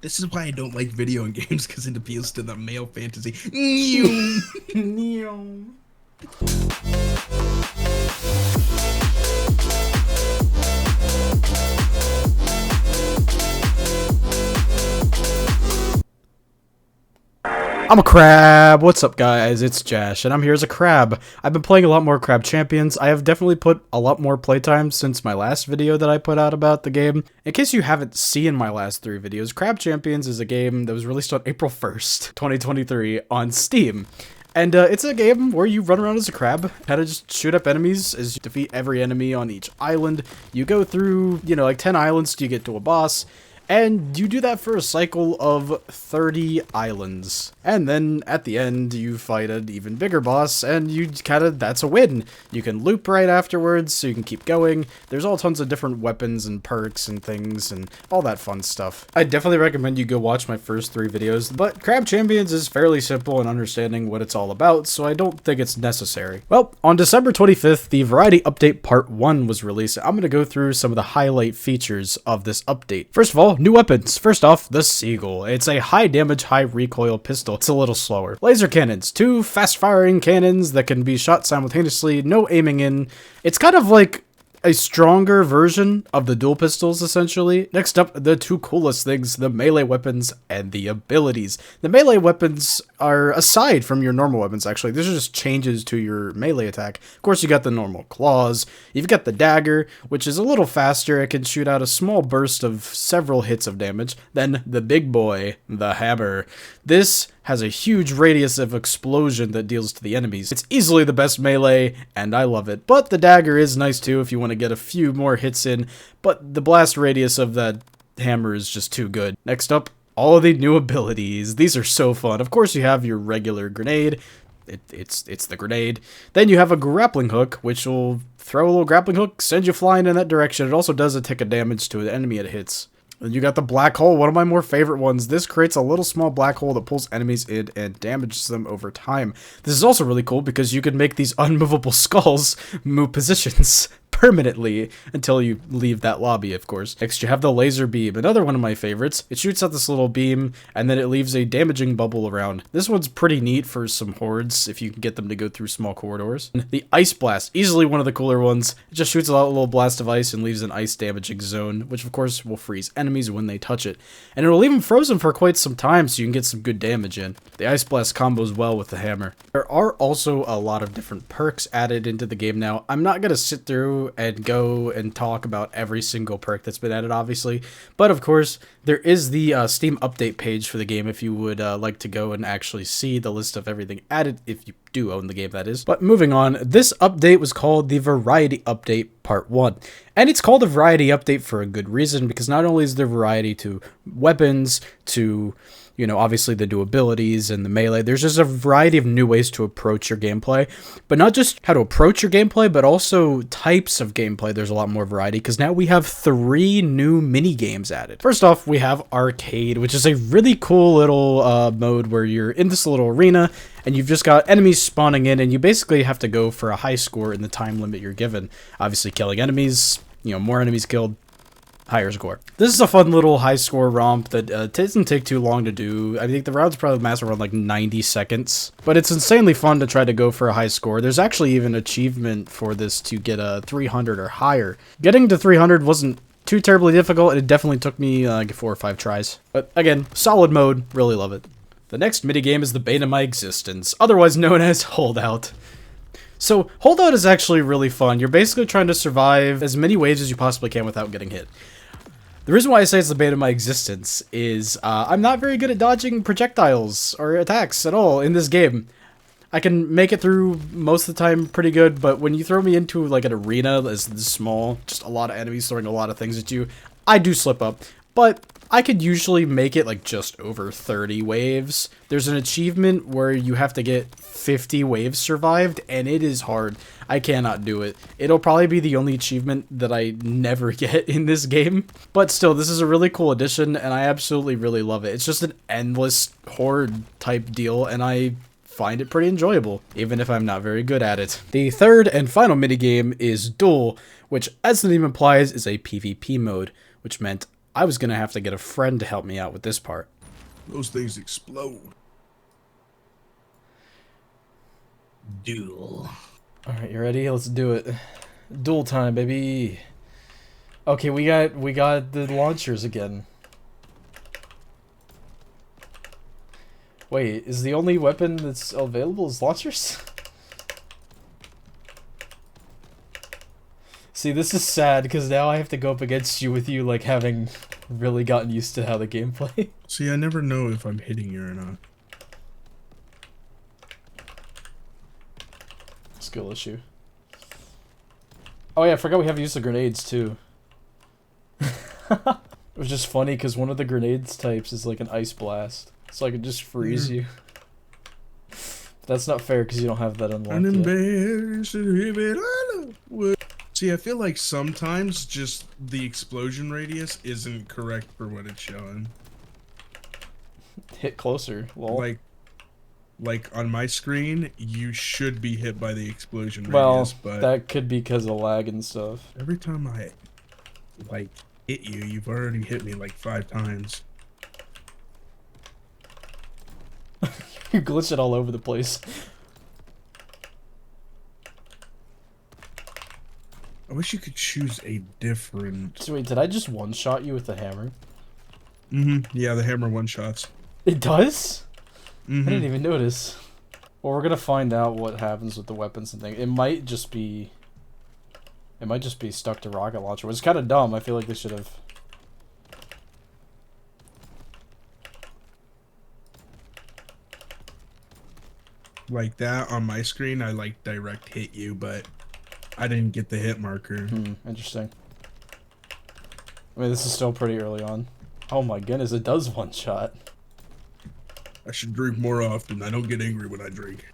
This is why I don't like video games, because it appeals to the male fantasy. Neon. I'm a crab. What's up, guys? It's Jash, and I'm here as a crab. I've been playing a lot more Crab Champions. I have definitely put a lot more playtime since my last video that I put out about the game. In case you haven't seen my last 3 videos, Crab Champions is a game that was released on April 1st, 2023 on Steam. And it's a game where you run around as a crab, kind of just shoot up enemies as you defeat every enemy on each island. You go through, like 10 islands till you get to a boss. And you do that for a cycle of 30 islands. And then at the end, you fight an even bigger boss, and that's a win. You can loop right afterwards, so you can keep going. There's all tons of different weapons and perks and things and all that fun stuff. I definitely recommend you go watch my first 3 videos, but Crab Champions is fairly simple in understanding what it's all about, so I don't think it's necessary. Well, on December 25th, the Variety Update Part 1 was released. I'm going to go through some of the highlight features of this update. First of all, new weapons. First off, the Seagull. It's a high damage, high recoil pistol. It's a little slower. Laser cannons. 2 fast firing cannons that can be shot simultaneously. No aiming in. It's kind of like a stronger version of the dual pistols, essentially. Next up, the 2 coolest things, the melee weapons and the abilities. The melee weapons are aside from your normal weapons, actually. These are just changes to your melee attack. Of course, you got the normal claws. You've got the dagger, which is a little faster. It can shoot out a small burst of several hits of damage. Then the big boy, the hammer. This has a huge radius of explosion that deals to the enemies. It's easily the best melee, and I love it. But the dagger is nice too if you want to get a few more hits in, but the blast radius of that hammer is just too good. Next up, all of the new abilities. These are so fun. Of course, you have your regular grenade. It's the grenade. Then you have a grappling hook, which will throw a little grappling hook, send you flying in that direction. It also does a tick of damage to an enemy it hits. Then you got the black hole, one of my more favorite ones. This creates a little small black hole that pulls enemies in and damages them over time. This is also really cool because you can make these unmovable skulls move positions permanently until you leave that lobby, of course. Next, you have the laser beam, another one of my favorites. It shoots out this little beam, and then it leaves a damaging bubble around. This one's pretty neat for some hordes, if you can get them to go through small corridors. The ice blast, easily one of the cooler ones. It just shoots out a little blast of ice and leaves an ice damaging zone, which of course will freeze enemies when they touch it. And it'll leave them frozen for quite some time, so you can get some good damage in. The ice blast combos well with the hammer. There are also a lot of different perks added into the game now. I'm not gonna sit through and go and talk about every single perk that's been added, obviously, but of course there is the Steam update page for the game if you would like to go and actually see the list of everything added, if you do own the game, that is. But moving on, this update was called the Variety Update Part 1, and it's called a Variety Update for a good reason, because not only is there variety to weapons, to obviously the new abilities and the melee. There's just a variety of new ways to approach your gameplay, but not just how to approach your gameplay, but also types of gameplay. There's a lot more variety because now we have 3 new mini games added. First off, we have Arcade, which is a really cool little mode where you're in this little arena and you've just got enemies spawning in, and you basically have to go for a high score in the time limit you're given. Obviously, killing enemies, more enemies killed, higher score. This is a fun little high score romp that doesn't take too long to do. I think the rounds probably last around like 90 seconds, but it's insanely fun to try to go for a high score. There's actually even an achievement for this to get a 300 or higher. Getting to 300 wasn't too terribly difficult. It definitely took me like 4 or 5 tries. But again, solid mode, really love it. The next minigame is the Bane of My Existence, otherwise known as Holdout. So, Holdout is actually really fun. You're basically trying to survive as many waves as you possibly can without getting hit. The reason why I say it's the bane of my existence is I'm not very good at dodging projectiles or attacks at all in this game. I can make it through most of the time pretty good, but when you throw me into like an arena that's this small, just a lot of enemies throwing a lot of things at you, I do slip up. But I could usually make it like just over 30 waves. There's an achievement where you have to get 50 waves survived, and it is hard. I cannot do it. It'll probably be the only achievement that I never get in this game. But still, this is a really cool addition, and I absolutely really love it. It's just an endless horde type deal, and I find it pretty enjoyable, even if I'm not very good at it. The third and final minigame is Duel, which, as the name implies, is a PvP mode, which meant I was gonna have to get a friend to help me out with this part. Those things explode. Duel. Alright, you ready? Let's do it. Duel time, baby. Okay, we got the launchers again. Wait, is the only weapon that's available is launchers? See, this is sad because now I have to go up against you with you like having really gotten used to how the gameplay. See, I never know if I'm hitting you or not. Skill issue. Oh yeah, I forgot we have to use the grenades too. It was just funny because one of the grenades types is like an ice blast, so I could just freeze you. That's not fair because you don't have that unlocked yet. See, I feel like sometimes just the explosion radius isn't correct for what it's showing. Hit closer, lol. Like on my screen, you should be hit by the explosion Well, radius, but that could be because of lag and stuff. every time I like hit you, you've already hit me like 5 times. You glitch it all over the place. I wish you could choose a different. So wait, did I just one-shot you with the hammer? Yeah, the hammer one-shots. It does? I didn't Mm-hmm. even notice. Well, we're gonna find out what happens with the weapons and things. It might just be stuck to rocket launcher, which is kind of dumb. I feel like they should have. Like that on my screen, I like direct hit you, but I didn't get the hit marker. Interesting. I mean, this is still pretty early on. Oh my goodness, it does one shot. I should drink more often. I don't get angry when I drink.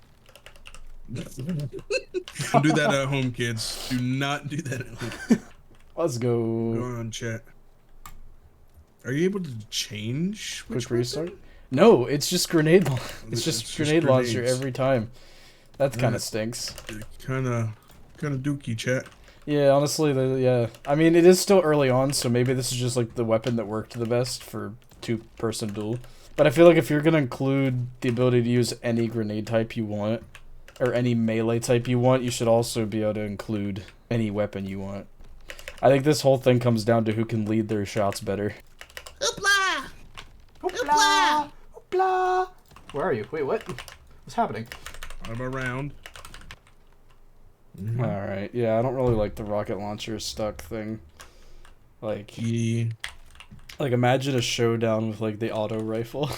Don't do that at home, kids. Do not do that at home. Let's Go go. on, chat. Are you able to change which Quick restart? weapon? No, it's just grenade. It's just It's just grenade launcher grenades. every time. That kind Yeah. of stinks. Kind of dookie, chat. Yeah, honestly, yeah. I mean, it is still early on, so maybe this is just like the weapon that worked the best for two-person duel. But I feel like if you're gonna include the ability to use any grenade type you want, or any melee type you want, you should also be able to include any weapon you want. I think this whole thing comes down to who can lead their shots better. Hoopla! Hoopla! Hoopla! Where are you? Wait, what? What's happening? I'm around. Alright, yeah, I don't really like the rocket launcher stuck thing. Like, Yeah. imagine a showdown with, like, the auto rifle.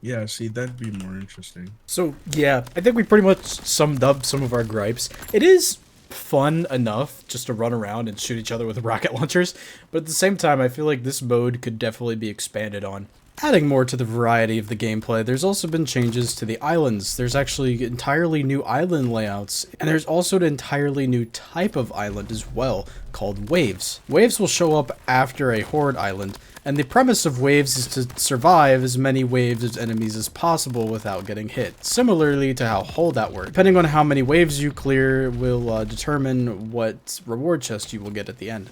Yeah, see, that'd be more interesting. So, yeah, I think we pretty much summed up some of our gripes. It is fun enough just to run around and shoot each other with rocket launchers, but at the same time, I feel like this mode could definitely be expanded on. Adding more to the variety of the gameplay, there's also been changes to the islands. There's actually entirely new island layouts, and there's also an entirely new type of island as well, called waves. Waves will show up after a horde island, and the premise of waves is to survive as many waves of enemies as possible without getting hit, similarly to how holdout works. Depending on how many waves you clear will determine what reward chest you will get at the end.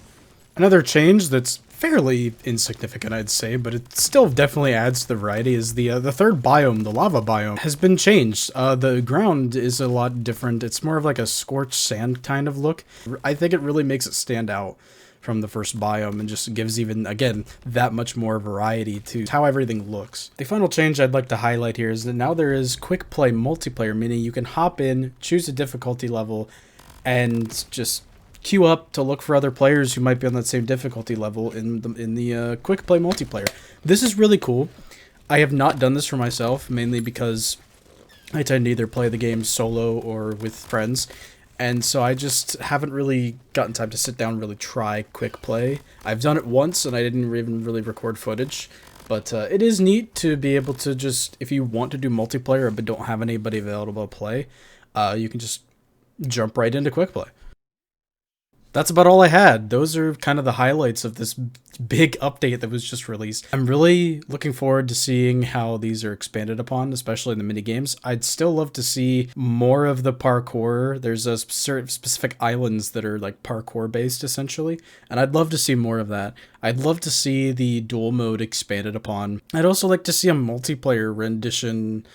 Another change that's fairly insignificant, I'd say, but it still definitely adds to the variety, is the third biome, the lava biome, has been changed. The ground is a lot different. It's more of like a scorched sand kind of look. I think it really makes it stand out from the first biome and just gives even, again, that much more variety to how everything looks. The final change I'd like to highlight here is that now there is quick play multiplayer, meaning you can hop in, choose a difficulty level, and just queue up to look for other players who might be on that same difficulty level in the quick play multiplayer. This is really cool. I have not done this for myself, mainly because I tend to either play the game solo or with friends, and so I just haven't really gotten time to sit down and really try quick play. I've done it once and I didn't even really record footage, but it is neat to be able to just, if you want to do multiplayer but don't have anybody available to play, you can just jump right into quick play. that's about all I had. Those are kind of the highlights of this big update that was just released. I'm really looking forward to seeing how these are expanded upon, especially in the mini games. I'd still love to see more of the parkour. There's a certain specific islands that are like parkour based essentially, and I'd love to see more of that. I'd love to see the dual mode expanded upon. I'd also like to see a multiplayer rendition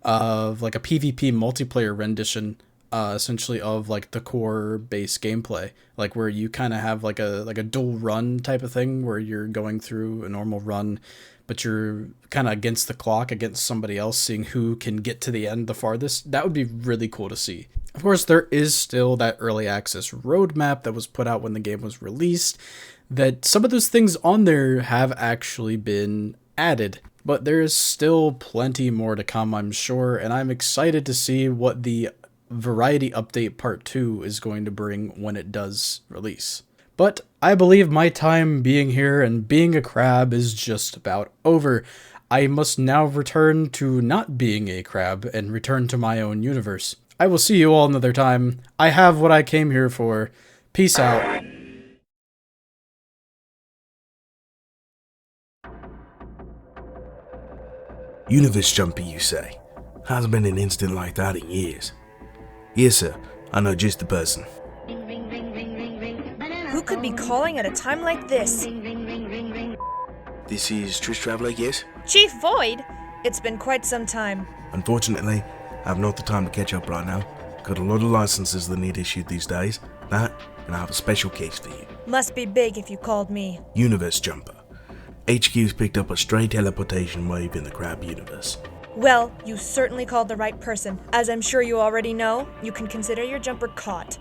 of like a PvP multiplayer rendition essentially of like the core base gameplay, like where you kind of have like a dual run type of thing where you're going through a normal run, but you're kind of against the clock, against somebody else, seeing who can get to the end the farthest. That would be really cool to see. Of course, there is still that early access roadmap that was put out when the game was released, that some of those things on there have actually been added. But there is still plenty more to come, I'm sure, and I'm excited to see what the Variety Update Part 2 is going to bring when it does release. But I believe my time being here and being a crab is just about over. I must now return to not being a crab and return to my own universe. I will see you all another time. I have what I came here for. Peace out. Universe jumper, you say? Hasn't been an instant like that in years. Yes, sir. I know just the person. Who could be calling at a time like this? This is Trish Traveler, yes? Chief Void? It's been quite some time. Unfortunately, I have not the time to catch up right now. Got a lot of licenses that need issued these days. That, and I have a special case for you. Must be big if you called me. Universe jumper. HQ's picked up a stray teleportation wave in the crab universe. Well, you certainly called the right person. As I'm sure you already know, you can consider your jumper caught.